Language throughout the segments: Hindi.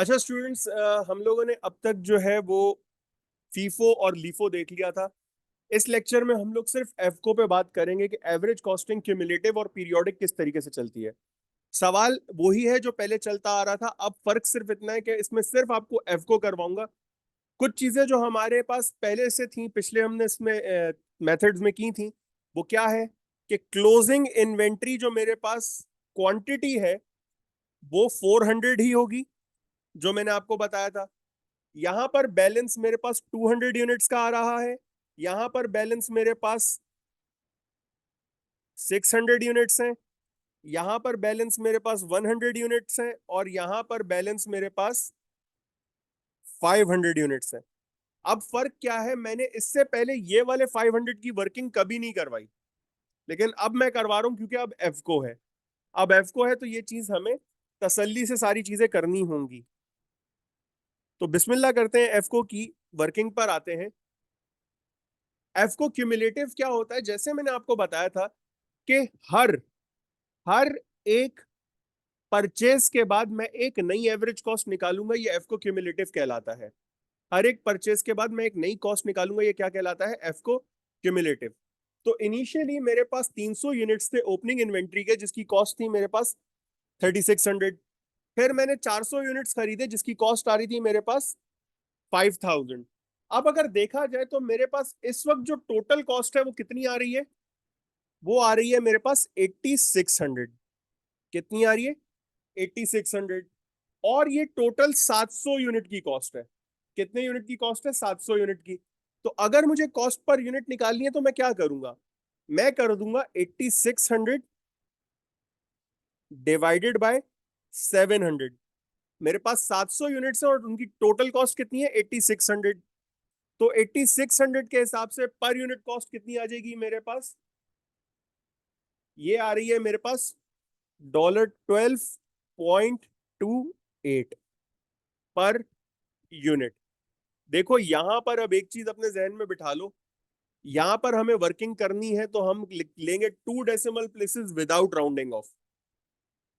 अच्छा स्टूडेंट्स, हम लोगों ने अब तक जो है वो फीफो और लीफो देख लिया था। इस लेक्चर में हम लोग सिर्फ एफको पे बात करेंगे कि एवरेज कॉस्टिंग क्यूमुलेटिव और पीरियोडिक किस तरीके से चलती है। सवाल वही है जो पहले चलता आ रहा था, अब फर्क सिर्फ इतना है कि इसमें सिर्फ आपको एफको करवाऊंगा। कुछ चीजें जो हमारे पास पहले से थी, पिछले हमने इसमें मेथड्स में की थी, वो क्या है कि क्लोजिंग इन्वेंट्री जो मेरे पास क्वांटिटी है वो 400 ही होगी, जो मैंने आपको बताया था। यहां पर बैलेंस मेरे पास 200 यूनिट्स का आ रहा है, यहां पर बैलेंस मेरे पास 600 यूनिट्स हैं, यहां पर बैलेंस मेरे पास 100 यूनिट्स हैं, और यहां पर बैलेंस मेरे पास 500 यूनिट्स हैं। अब फर्क क्या है, मैंने इससे पहले ये वाले 500 की वर्किंग कभी नहीं करवाई, लेकिन अब मैं करवा रहा हूं क्योंकि अब एफको है। अब एफको है तो ये चीज हमें तसल्ली से सारी चीजें करनी होंगी। तो बिस्मिल्लाह करते हैं, एफको की वर्किंग पर आते हैं। एफको क्यूमुलेटिव क्या होता है, जैसे मैंने आपको बताया था कि हर हर एक परचेज के बाद मैं एक नई एवरेज कॉस्ट निकालूंगा, ये एफको क्यूमुलेटिव कहलाता है। हर एक परचेज के बाद मैं एक नई कॉस्ट निकालूंगा, ये क्या कहलाता है, एफको क्यूमुलेटिव। तो इनिशियली मेरे पास 300 यूनिट्स थे ओपनिंग इन्वेंट्री के, जिसकी कॉस्ट थी मेरे पास 3600। फिर मैंने 400 यूनिट्स खरीदे जिसकी कॉस्ट आ रही थी मेरे पास 5000। अब अगर देखा जाए तो मेरे पास इस वक्त जो टोटल कॉस्ट है वो कितनी आ रही है, वो आ रही है मेरे पास 8600। कितनी आ रही है, 8600। और ये टोटल 700 यूनिट की कॉस्ट है। कितने यूनिट की कॉस्ट है, 700 यूनिट की। तो अगर मुझे कॉस्ट पर यूनिट निकालनी है तो मैं क्या करूंगा, मैं कर दूंगा 8600 डिवाइडेड बाय 700। मेरे पास 700 यूनिट्स है और उनकी टोटल कॉस्ट कितनी है, 8600। तो 8600 के हिसाब से पर यूनिट कॉस्ट कितनी आ जाएगी मेरे पास, ये आ रही है मेरे पास $12.28 पर यूनिट। देखो यहां पर अब एक चीज अपने जहन में बिठा लो, यहां पर हमें वर्किंग करनी है तो हम लेंगे 2 decimal places without rounding off.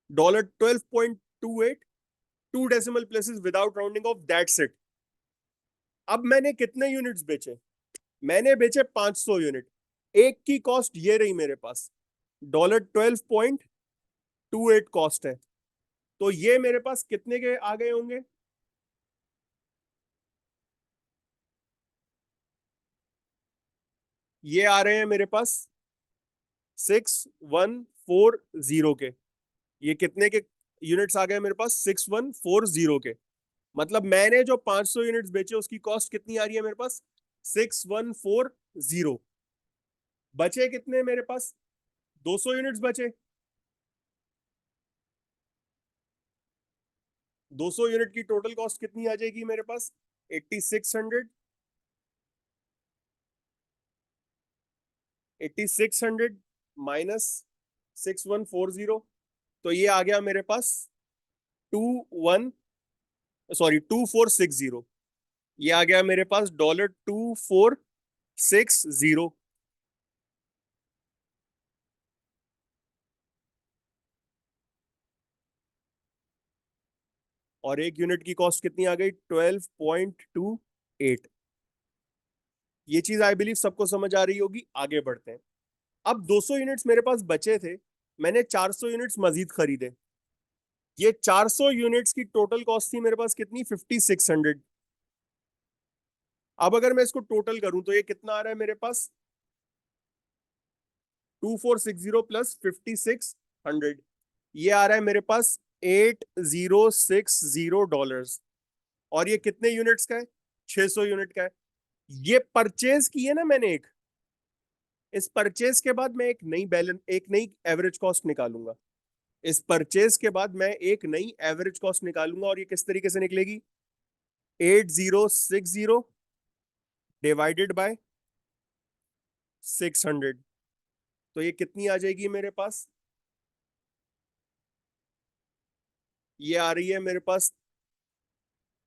$12.28, 2 decimal places without rounding off, that's it. अब मैंने कितने यूनिट्स बेचे, मैंने बेचे 500 यूनिट। एक की कॉस्ट ये रही मेरे पास, $12.28 कॉस्ट है। तो ये मेरे पास कितने के आ गए होंगे, ये आ रहे हैं मेरे पास 6140 के। ये कितने के यूनिट्स आ गए मेरे पास, 6140 के। मतलब मैंने जो 500 यूनिट्स बेचे उसकी कॉस्ट कितनी आ रही है मेरे पास, 6140। बचे कितने मेरे पास, 200 यूनिट्स बचे। 200 यूनिट की टोटल कॉस्ट कितनी आ जाएगी मेरे पास, 8600। 8600 माइनस 6140, तो ये आ गया मेरे पास 2460। ये आ गया मेरे पास $2460। और एक यूनिट की कॉस्ट कितनी आ गई, 12.28। ये चीज आई बिलीव सबको समझ आ रही होगी, आगे बढ़ते हैं। अब 200 यूनिट्स मेरे पास बचे थे, मैंने 400 यूनिट्स मजीद खरीदे। ये 400 यूनिट्स की टोटल कॉस्ट थी मेरे पास कितनी, 5600। अब अगर मैं इसको टोटल करूं तो ये कितना आ रहा है मेरे पास, 2460 प्लस 5600, ये आ रहा है मेरे पास $8060। और ये कितने यूनिट्स का है, 600 यूनिट का है। ये परचेज की है ना मैंने एक, इस परचेज के बाद मैं एक नई बैलेंस, एक नई एवरेज कॉस्ट निकालूंगा। इस परचेज के बाद मैं एक नई एवरेज कॉस्ट निकालूंगा, और ये किस तरीके से निकलेगी, 8060 डिवाइडेड बाय 600। तो ये कितनी आ जाएगी मेरे पास, ये आ रही है मेरे पास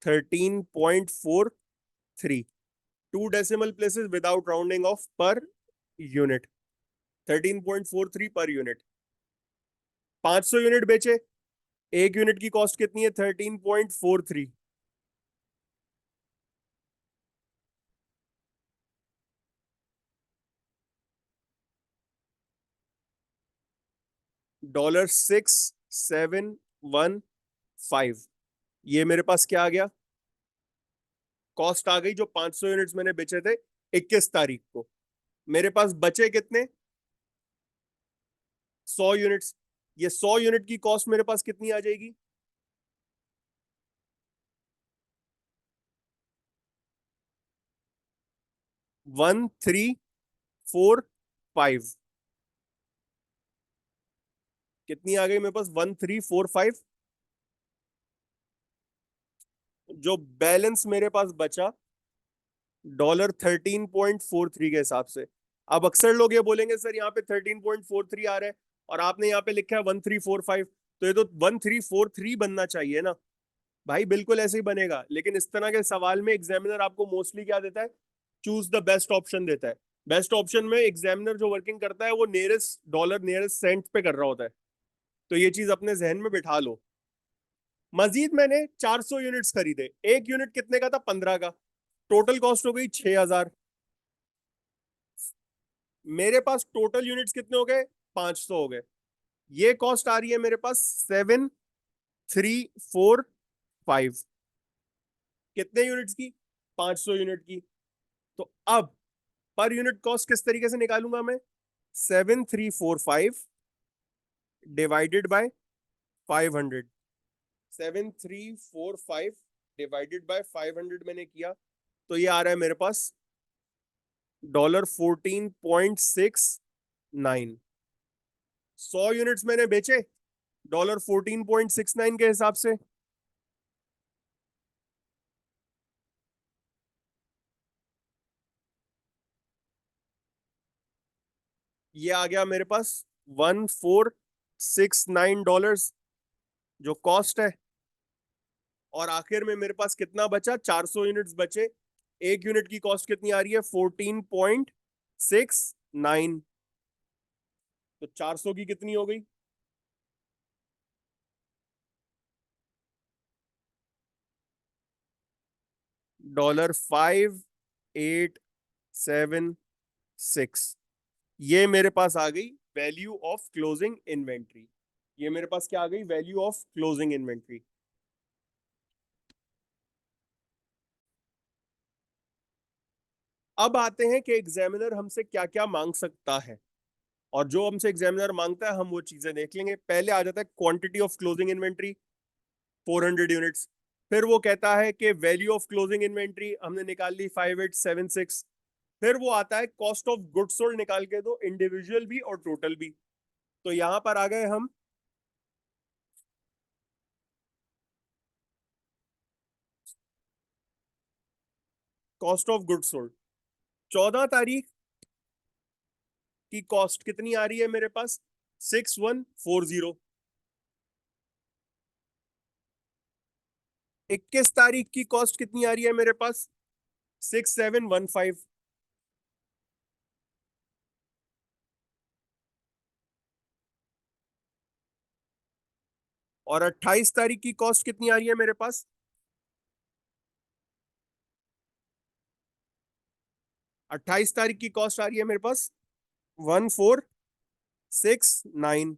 13.43, 2 decimal places without rounding off per unit, 13.43 per unit. 500 unit बेचे, एक यूनिट की कॉस्ट कितनी है? 13.43। $6,715। ये मेरे पास क्या आ गया? कॉस्ट आ गई जो 500 यूनिट्स मैंने बेचे थे 21 तारीख को। मेरे पास बचे कितने? 100 यूनिट्स। ये 100 यूनिट की कॉस्ट मेरे पास कितनी आ जाएगी? 1345। कितनी आ गई मेरे पास? 1345। जो बैलेंस मेरे पास बचा $13.43 के हिसाब से। अब अक्सर लोग ये बोलेंगे सर यहाँ पे 13.43 आ रहा है और आपने यहाँ पे लिखा है 1345, तो ये तो 1343 बनना चाहिए ना। भाई बिल्कुल ऐसे ही बनेगा, लेकिन इस तरह के सवाल में एग्जामिनर आपको मोस्टली क्या देता है? चूज द बेस्ट ऑप्शन देता है। बेस्ट ऑप्शन में एग्जामिनर जो वर्किंग करता है वो नियरेस्ट डॉलर नियरेस्ट सेंट पे कर रहा होता है। तो ये चीज अपने जहन में बिठा लो। मजीद मैंने 400 यूनिट्स खरीदे। एक यूनिट कितने का था? 15 का। टोटल कॉस्ट हो गई 6,000। मेरे पास टोटल यूनिट्स कितने हो गए? 500 हो गए। ये कॉस्ट आ रही है मेरे पास 7,345। कितने यूनिट्स की? 500 यूनिट की। तो अब पर यूनिट कॉस्ट किस तरीके से निकालूंगा मैं? 7,345 डिवाइडेड बाय 500। 7,345 डिवाइडेड बाय 500 मैंने किया, तो ये आ रहा है मेरे पास $14.69। 100 यूनिट्स मैंने बेचे $14.69 के हिसाब से। ये आ गया मेरे पास $1469 जो कॉस्ट है। और आखिर में मेरे पास कितना बचा? 400 यूनिट्स बचे। एक यूनिट की कॉस्ट कितनी आ रही है? 14.69। तो 400 की कितनी हो गई? $5,876। ये मेरे पास आ गई वैल्यू ऑफ क्लोजिंग इन्वेंट्री। ये मेरे पास क्या आ गई? Value of closing inventory. अब आते हैं कि एग्जामिनर हमसे क्या क्या मांग सकता है, और जो हमसे एग्जामिनर मांगता है हम वो चीजें देख लेंगे। पहले आ जाता है quantity of closing inventory, 400 units. फिर वो कहता है कि वैल्यू ऑफ क्लोजिंग इन्वेंट्री हमने निकाल ली 5,876। फिर वो आता है कॉस्ट ऑफ गुड्स सोल्ड निकाल के दो, इंडिविजुअल भी और टोटल भी। तो यहां पर आ गए हम कॉस्ट ऑफ गुड्स सोल्ड। 14 तारीख की कॉस्ट कितनी आ रही है मेरे पास? 6,140। 21 तारीख की कॉस्ट कितनी आ रही है मेरे पास? 6,715। और 28 तारीख की कॉस्ट कितनी आ रही है मेरे पास? 28 तारीख की कॉस्ट आ रही है मेरे पास 1,469।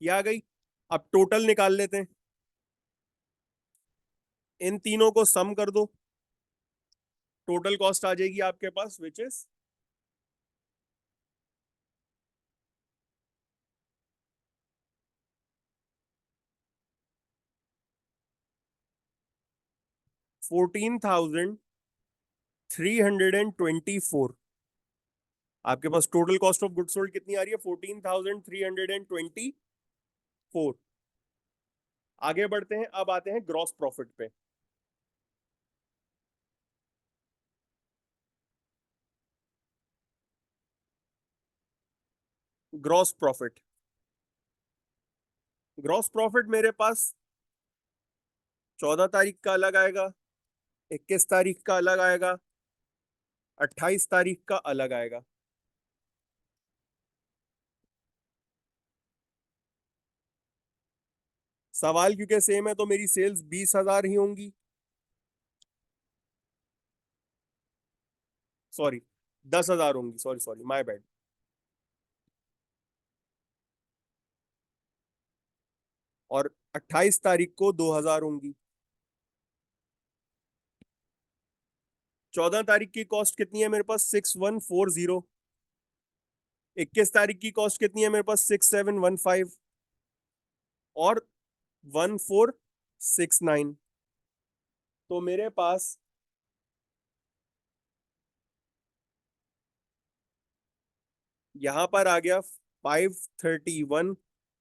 ये आ गई। अब टोटल निकाल लेते हैं। इन तीनों को सम कर दो। टोटल कॉस्ट आ जाएगी आपके पास विच इज 14,324। आपके पास total cost of good sold कितनी आ रही है? 14,324। आगे बढ़ते हैं, अब आते हैं ग्रॉस प्रॉफिट पे। Gross profit. ग्रॉस प्रॉफिट मेरे पास 14 तारीख का अलग आएगा, 21 तारीख का अलग आएगा, 28 तारीख का अलग आएगा। सवाल क्योंकि सेम है तो मेरी सेल्स 20,000 ही होंगी, सॉरी 10,000 होंगी, सॉरी सॉरी माय बैड। और 28 तारीख को 2,000 होंगी। 14 तारीख की कॉस्ट कितनी है मेरे पास? 6140। 21 तारीख की कॉस्ट कितनी है मेरे पास? 6715। और 1469। तो मेरे पास यहां पर आ गया 531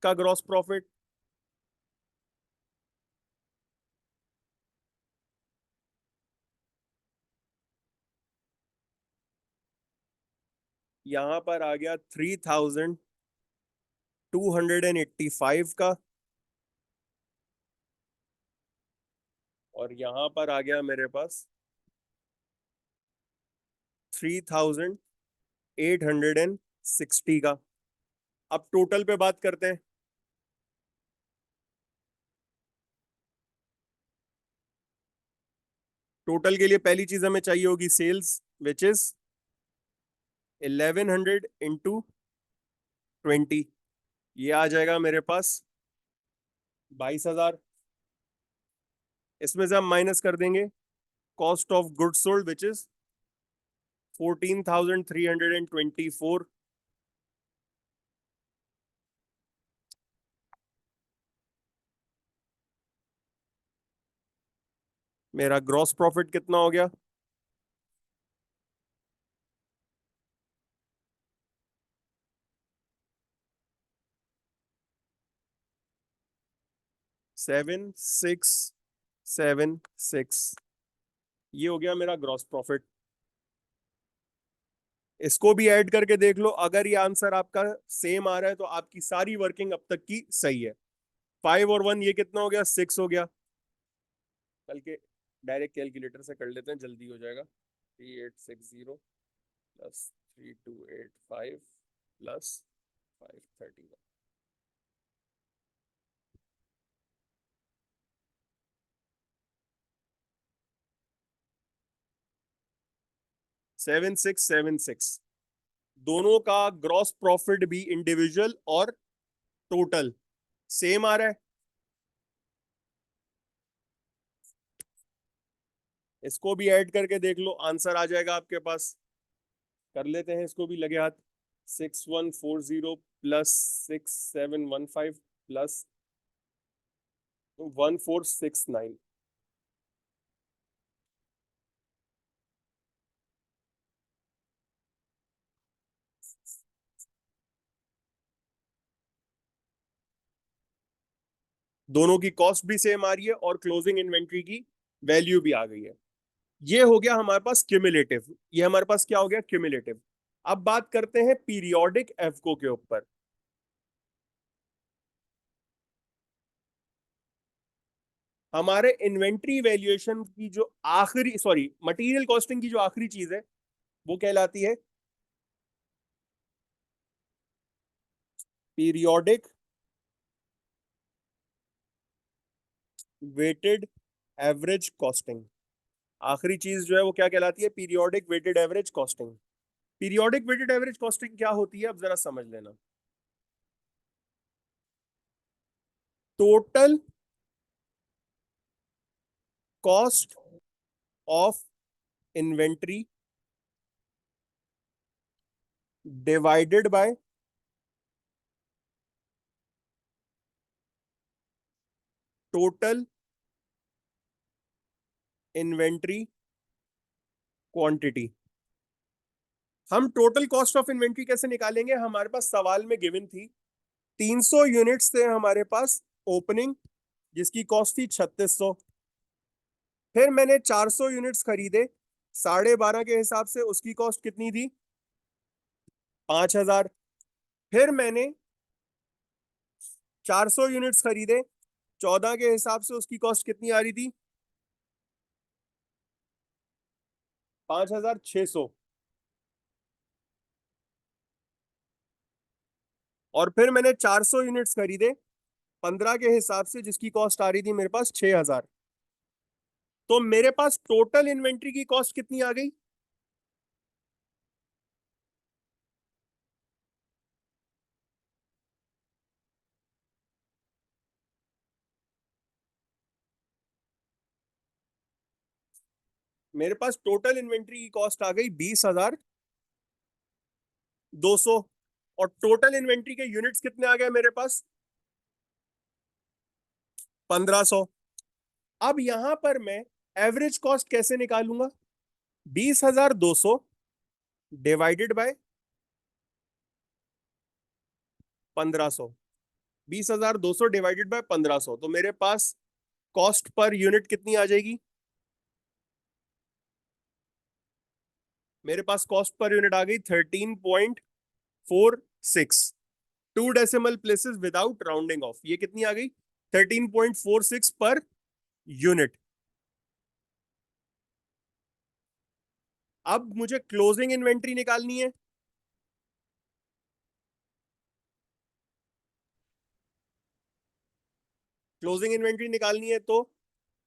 का ग्रॉस प्रॉफिट। यहां पर आ गया 3,285 का। और यहां पर आ गया मेरे पास 3,860 का। अब टोटल पे बात करते हैं। टोटल के लिए पहली चीज हमें चाहिए होगी सेल्स, विच इज 1100 इंटू 20। ये आ जाएगा मेरे पास 22,000। इसमें से हम माइनस कर देंगे cost of goods sold which is 14,324। मेरा ग्रॉस प्रॉफिट कितना हो गया? 7676। ये हो गया मेरा ग्रॉस प्रॉफिट। इसको भी ऐड करके देख लो, अगर ये आंसर आपका सेम आ रहा है तो आपकी सारी वर्किंग अब तक की सही है। 5 और 1 ये कितना हो गया? 6 हो गया। बल्कि डायरेक्ट कैलकुलेटर से कर लेते हैं, जल्दी हो जाएगा। 3860 प्लस 3285 प्लस 531। 7676। दोनों का ग्रॉस प्रॉफिट भी इंडिविजुअल और टोटल सेम आ रहा है। इसको भी ऐड करके देख लो, आंसर आ जाएगा आपके पास। कर लेते हैं इसको भी लगे हाथ। 6140 प्लस 6715 प्लस 1469। दोनों की कॉस्ट भी सेम आ रही है और क्लोजिंग इन्वेंट्री की वैल्यू भी आ गई है। ये हो गया हमारे पास क्यूमुलेटिव। ये हमारे पास क्या हो गया? क्यूमुलेटिव। अब बात करते हैं पीरियोडिक एफको के ऊपर। हमारे इन्वेंट्री वैल्यूएशन की जो आखिरी, सॉरी मटेरियल कॉस्टिंग की जो आखिरी चीज है वो कहलाती है पीरियोडिक वेटेड एवरेज कॉस्टिंग। आखिरी चीज जो है वो क्या कहलाती है? Periodic weighted average costing. Periodic weighted average costing क्या होती है, अब जरा समझ लेना। Total cost of inventory divided by total inventory quantity. हम टोटल कॉस्ट ऑफ इन्वेंट्री कैसे निकालेंगे? हमारे पास सवाल में गिवन थी 300 यूनिट्स थे हमारे पास ओपनिंग, जिसकी कॉस्ट थी 3600। फिर मैंने 400 यूनिट्स खरीदे 12.5 के हिसाब से, उसकी कॉस्ट कितनी थी? 5,000। फिर मैंने 400 यूनिट्स खरीदे 14 के हिसाब से, उसकी कॉस्ट कितनी आ रही थी? 5,600। और फिर मैंने 400 यूनिट्स खरीदे 15 के हिसाब से जिसकी कॉस्ट आ रही थी मेरे पास 6,000, तो मेरे पास टोटल इन्वेंट्री की कॉस्ट कितनी आ गई? मेरे पास टोटल इन्वेंट्री की कॉस्ट आ गई 20,200। और टोटल इन्वेंट्री के यूनिट्स कितने आ गए मेरे पास? 1,500। अब यहां पर मैं एवरेज कॉस्ट कैसे निकालूंगा? 20,200 डिवाइडेड बाय 1,500। 20,200 डिवाइडेड बाय 1,500, तो मेरे पास कॉस्ट पर यूनिट कितनी आ जाएगी? मेरे पास कॉस्ट पर यूनिट आ गई 13.46। 2 decimal places without rounding off, ये कितनी आ गई? 13.46 पर यूनिट। अब मुझे क्लोजिंग इन्वेंट्री निकालनी है। क्लोजिंग इन्वेंट्री निकालनी है तो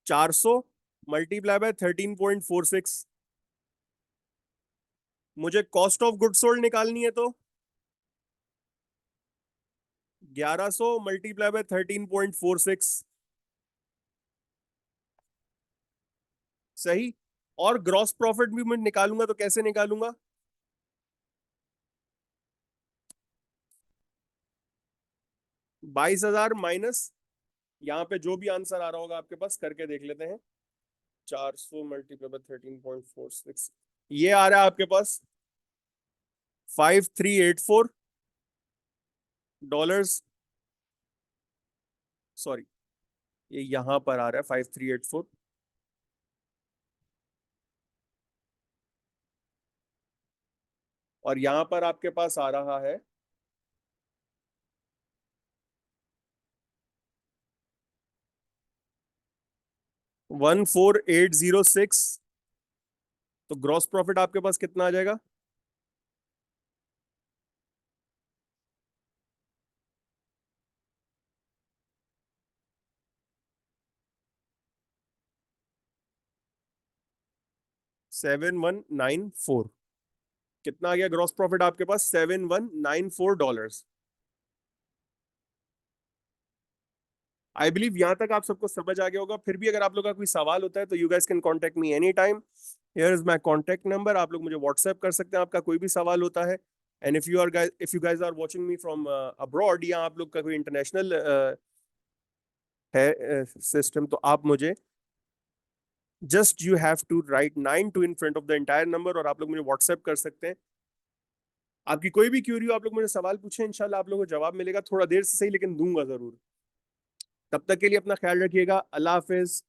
400 मल्टीप्लाई बाय 13.46। मुझे कॉस्ट ऑफ गुड सोल्ड निकालनी है तो 1100 मल्टीप्लाई बाय 13.46। सही। और ग्रॉस प्रॉफिट भी मैं निकालूंगा तो कैसे निकालूंगा? 22,000 माइनस, यहाँ पे जो भी आंसर आ रहा होगा आपके पास करके देख लेते हैं। 400 मल्टीप्लाई बाय 13.46, ये आ रहा है आपके पास 5384 डॉलर्स। सॉरी, ये यहां पर आ रहा है 5384। और यहां पर आपके पास आ रहा है 14,806। तो ग्रॉस प्रॉफिट आपके पास कितना आ जाएगा? 7,194। कितना आ गया ग्रॉस प्रॉफिट आपके पास? 7,194 डॉलर्स। आई बिलीव यहां तक आप सबको समझ आ गया होगा। फिर भी अगर आप लोग का कोई सवाल होता है तो you guys can contact me any time. Here is my contact number, आप लोग मुझे व्हाट्सएप कर सकते हैं आपका कोई भी सवाल होता है। And if you guys are watching me from abroad, या आप लोग का कोई इंटरनेशनल है सिस्टम, तो आप मुझे just you have to write 92 in front of the entire number, और आप लोग मुझे व्हाट्सएप कर सकते हैं। आपकी कोई भी क्यूरी हो, आप लोग मुझे सवाल पूछें, इंशाल्लाह आप लोगों को जवाब मिलेगा, थोड़ा देर से सही लेकिन दूंगा जरूर। तब तक के लिए अपना ख्याल रखिएगा। अल्लाह हाफिज।